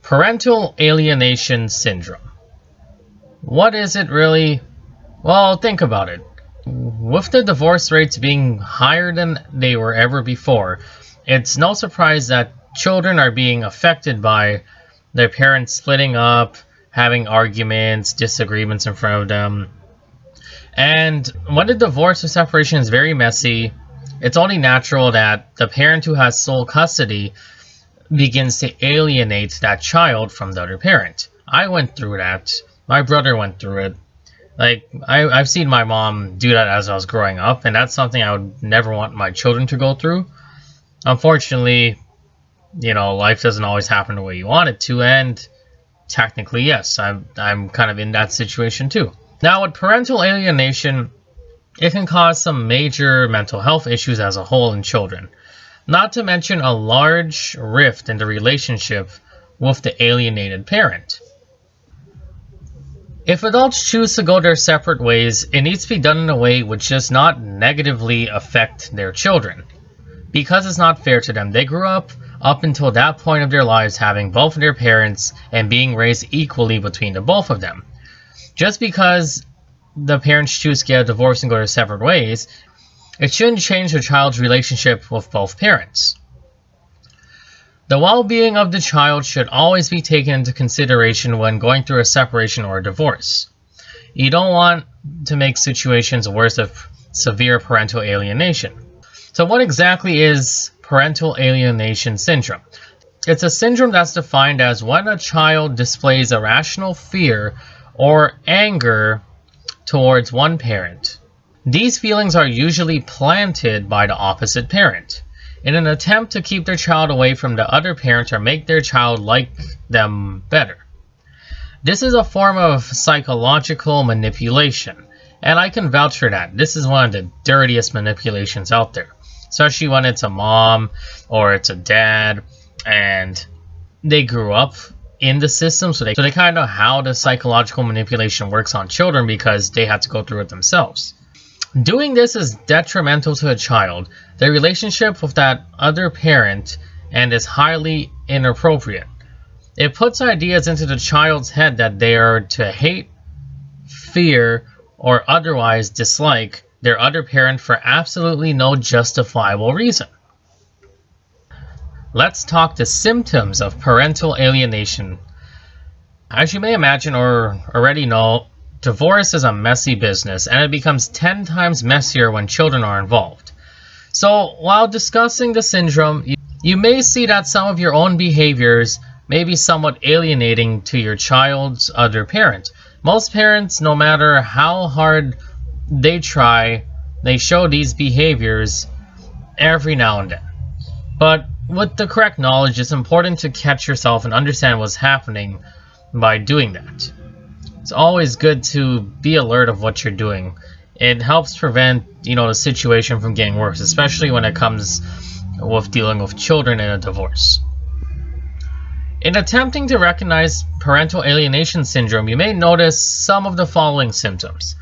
Parental Alienation Syndrome. What is it really? Well, think about it. With the divorce rates being higher than they were ever before, it's no surprise that children are being affected by their parents splitting up, having arguments, disagreements in front of them. And when the divorce or separation is very messy, it's only natural that the parent who has sole custody begins to alienate that child from the other parent. I went through that. My brother went through it. I've seen my mom do that as I was growing up, and that's something I would never want my children to go through. Unfortunately, life doesn't always happen the way you want it to, and technically, yes, I'm kind of in that situation too. Now, with parental alienation, it can cause some major mental health issues as a whole in children. Not to mention a large rift in the relationship with the alienated parent. If adults choose to go their separate ways, it needs to be done in a way which does not negatively affect their children. Because it's not fair to them. They grew up until that point of their lives having both of their parents and being raised equally between the both of them. Just because the parents choose to get a divorce and go their separate ways, it shouldn't change the child's relationship with both parents. The well-being of the child should always be taken into consideration when going through a separation or a divorce. You don't want to make situations worse of severe parental alienation. So what exactly is parental alienation syndrome? It's a syndrome that's defined as when a child displays irrational fear or anger towards one parent. These feelings are usually planted by the opposite parent in an attempt to keep their child away from the other parent or make their child like them better. This is a form of psychological manipulation, and I can vouch for that. This is one of the dirtiest manipulations out there, especially when it's a mom or it's a dad and they grew up in the system, so they kind of know how the psychological manipulation works on children because they had to go through it themselves. Doing this is detrimental to a child, their relationship with that other parent, and is highly inappropriate. It puts ideas into the child's head that they are to hate, fear, or otherwise dislike their other parent for absolutely no justifiable reason. Let's talk the symptoms of parental alienation. As you may imagine or already know, divorce is a messy business, and it becomes 10 times messier when children are involved. So, while discussing the syndrome, you may see that some of your own behaviors may be somewhat alienating to your child's other parent. Most parents, no matter how hard they try, they show these behaviors every now and then. But with the correct knowledge, it's important to catch yourself and understand what's happening by doing that. It's always good to be alert of what you're doing. It helps prevent, the situation from getting worse, especially when it comes with dealing with children in a divorce. In attempting to recognize parental alienation syndrome, you may notice some of the following symptoms.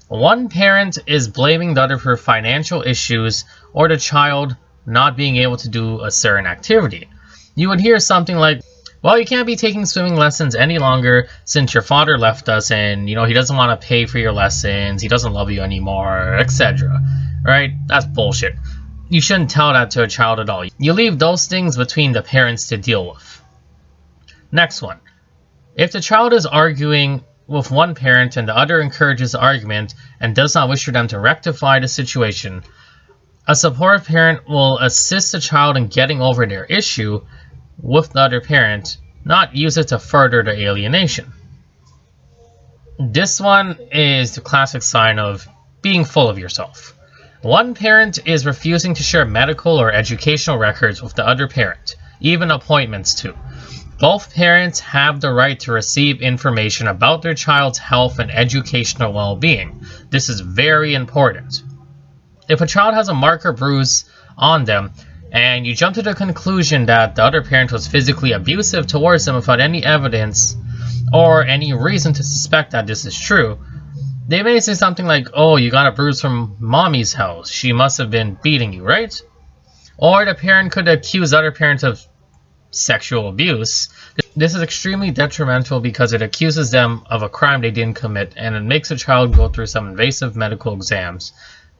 One parent is blaming the other for financial issues or the child not being able to do a certain activity. You would hear something like, well, you can't be taking swimming lessons any longer since your father left us and, he doesn't want to pay for your lessons, he doesn't love you anymore, etc. Right? That's bullshit. You shouldn't tell that to a child at all. You leave those things between the parents to deal with. Next one. If the child is arguing with one parent and the other encourages the argument and does not wish for them to rectify the situation, a supportive parent will assist the child in getting over their issue with the other parent, not use it to further the alienation. This one is the classic sign of being full of yourself. One parent is refusing to share medical or educational records with the other parent, even appointments too. Both parents have the right to receive information about their child's health and educational well-being. This is very important. If a child has a mark or bruise on them, and you jump to the conclusion that the other parent was physically abusive towards them without any evidence or any reason to suspect that this is true, they may say something like, oh, you got a bruise from mommy's house, she must have been beating you, right? Or the parent could accuse the other parent of sexual abuse. This is extremely detrimental because it accuses them of a crime they didn't commit, and it makes a child go through some invasive medical exams.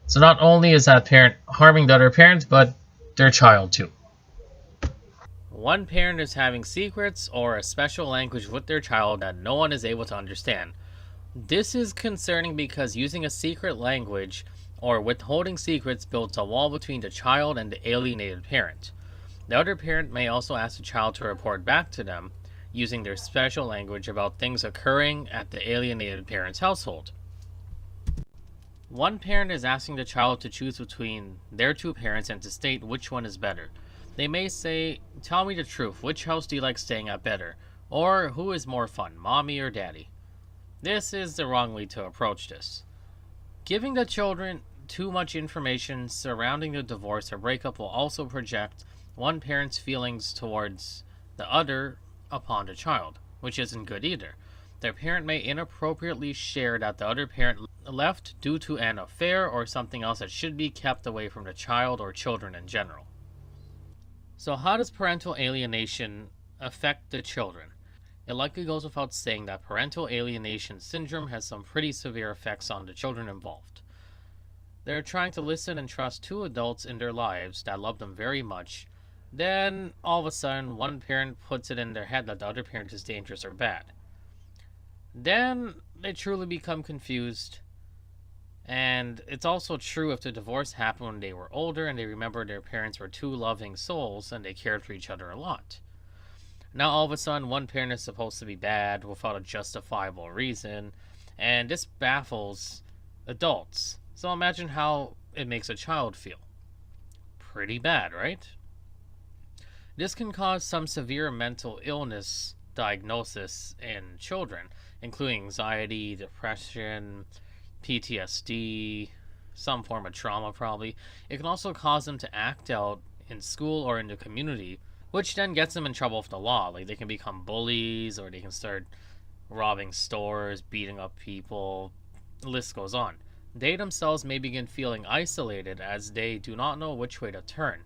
So not only is that parent harming the other parent, but their child too. One parent is having secrets or a special language with their child that no one is able to understand. This is concerning because using a secret language or withholding secrets builds a wall between the child and the alienated parent. The other parent may also ask the child to report back to them using their special language about things occurring at the alienated parent's household. One parent is asking the child to choose between their two parents and to state which one is better. They may say, "Tell me the truth, which house do you like staying at better?" Or, "Who is more fun, mommy or daddy?" This is the wrong way to approach this. Giving the children too much information surrounding the divorce or breakup will also project one parent's feelings towards the other upon the child, which isn't good either. Their parent may inappropriately share that the other parent left due to an affair or something else that should be kept away from the child or children in general. So how does parental alienation affect the children? It likely goes without saying that parental alienation syndrome has some pretty severe effects on the children involved. They're trying to listen and trust two adults in their lives that love them very much. Then, all of a sudden, one parent puts it in their head that the other parent is dangerous or bad. Then, they truly become confused. And it's also true if the divorce happened when they were older and they remember their parents were two loving souls and they cared for each other a lot. Now, all of a sudden, one parent is supposed to be bad without a justifiable reason, and this baffles adults. So imagine how it makes a child feel. Pretty bad, right? This can cause some severe mental illness diagnosis in children, including anxiety, depression, PTSD, some form of trauma probably. It can also cause them to act out in school or in the community, which then gets them in trouble with the law. Like, they can become bullies, or they can start robbing stores, beating up people. The list goes on. They themselves may begin feeling isolated as they do not know which way to turn.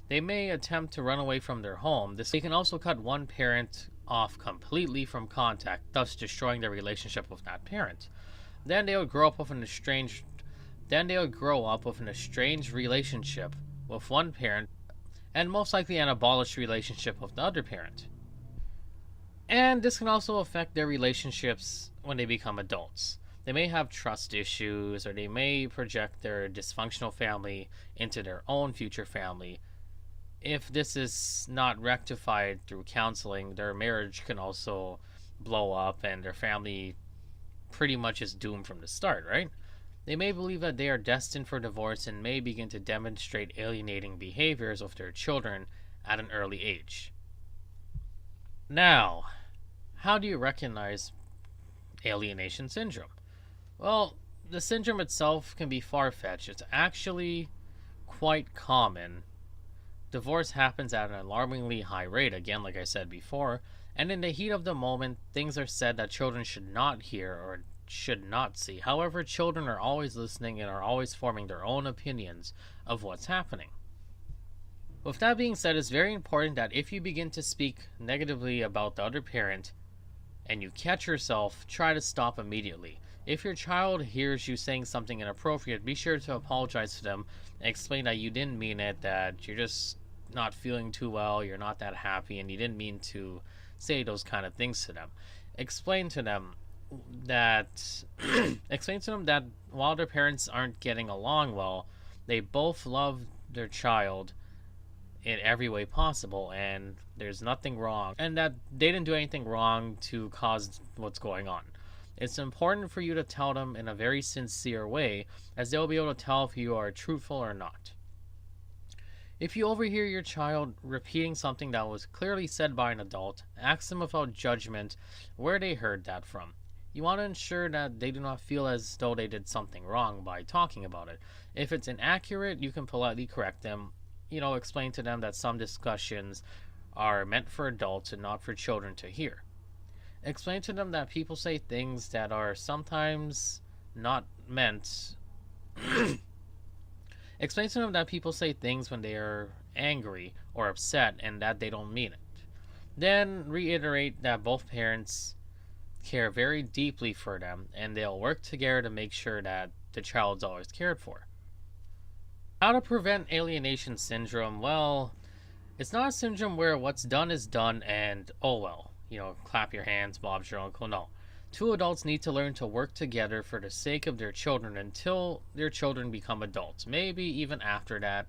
They may attempt to run away from their home. They can also cut one parent off completely from contact, thus destroying their relationship with that parent. Then they would grow up with an estranged relationship with one parent, and most likely an abolished relationship with the other parent. And this can also affect their relationships when they become adults. They may have trust issues, or they may project their dysfunctional family into their own future family. If this is not rectified through counseling, their marriage can also blow up and their family pretty much is doomed from the start, right? They may believe that they are destined for divorce and may begin to demonstrate alienating behaviors with their children at an early age. Now, how do you recognize alienation syndrome? Well, the syndrome itself can be far-fetched. It's actually quite common. Divorce happens at an alarmingly high rate, again, like I said before, and in the heat of the moment, things are said that children should not hear or should not see. However, children are always listening and are always forming their own opinions of what's happening. With that being said, it's very important that if you begin to speak negatively about the other parent and you catch yourself, try to stop immediately. If your child hears you saying something inappropriate, be sure to apologize to them and explain that you didn't mean it, that you're just not feeling too well, you're not that happy, and you didn't mean to say those kind of things to them. Explain to them that while their parents aren't getting along well, they both love their child in every way possible, and there's nothing wrong, and that they didn't do anything wrong to cause what's going on. It's important for you to tell them in a very sincere way, as they'll be able to tell if you are truthful or not. If you overhear your child repeating something that was clearly said by an adult, ask them without judgment where they heard that from. You want to ensure that they do not feel as though they did something wrong by talking about it. If it's inaccurate, you can politely correct them. Explain to them that some discussions are meant for adults and not for children to hear. Explain to them that people say things that are sometimes not meant. Explain to them that people say things when they are angry or upset and that they don't mean it. Then reiterate that both parents care very deeply for them and they'll work together to make sure that the child's always cared for. How to prevent alienation syndrome? Well, it's not a syndrome where what's done is done and oh well, clap your hands, Bob's your uncle. No. Two adults need to learn to work together for the sake of their children until their children become adults. Maybe even after that.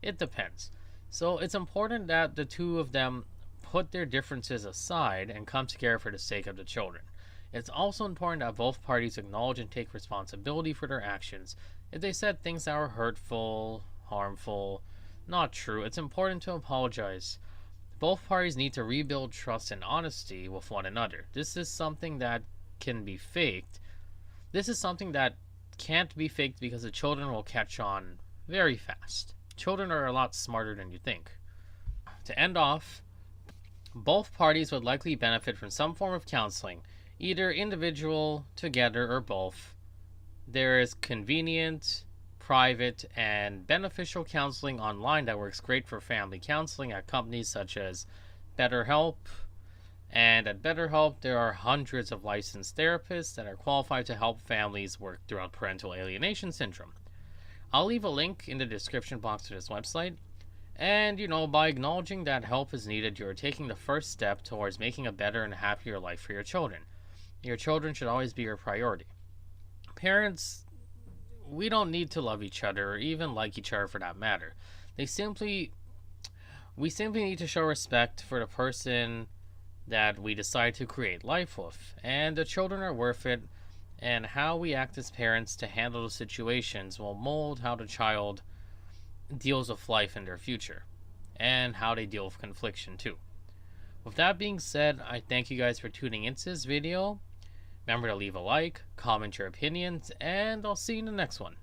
It depends. So it's important that the two of them put their differences aside and come together for the sake of the children. It's also important that both parties acknowledge and take responsibility for their actions. If they said things that were hurtful, harmful, not true, it's important to apologize. Both parties need to rebuild trust and honesty with one another. This is something that can be faked. This is something that can't be faked because the children will catch on very fast. Children are a lot smarter than you think. To end off, both parties would likely benefit from some form of counseling, either individual, together, or both. There is convenient, private, and beneficial counseling online that works great for family counseling at companies such as BetterHelp. And at BetterHelp, there are hundreds of licensed therapists that are qualified to help families work through parental alienation syndrome. I'll leave a link in the description box to this website. And, by acknowledging that help is needed, you're taking the first step towards making a better and happier life for your children. Your children should always be your priority. Parents, we don't need to love each other or even like each other for that matter. We simply need to show respect for the person that we decide to create life with. And the children are worth it, and how we act as parents to handle the situations will mold how the child deals with life in their future, and how they deal with confliction too. With that being said, I thank you guys for tuning into this video. Remember to leave a like, comment your opinions, and I'll see you in the next one.